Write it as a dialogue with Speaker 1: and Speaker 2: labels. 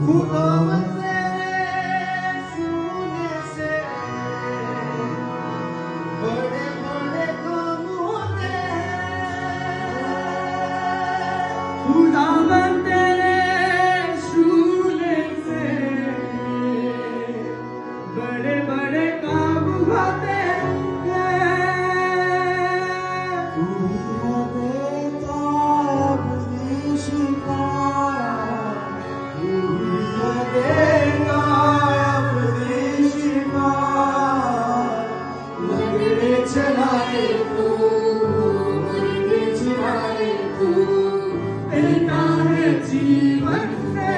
Speaker 1: काम तेरे छूने से बड़े बड़े काम होते हैं।
Speaker 2: खुदावन तेरे छूने से बड़े बड़े काम होते हैं। जीवन से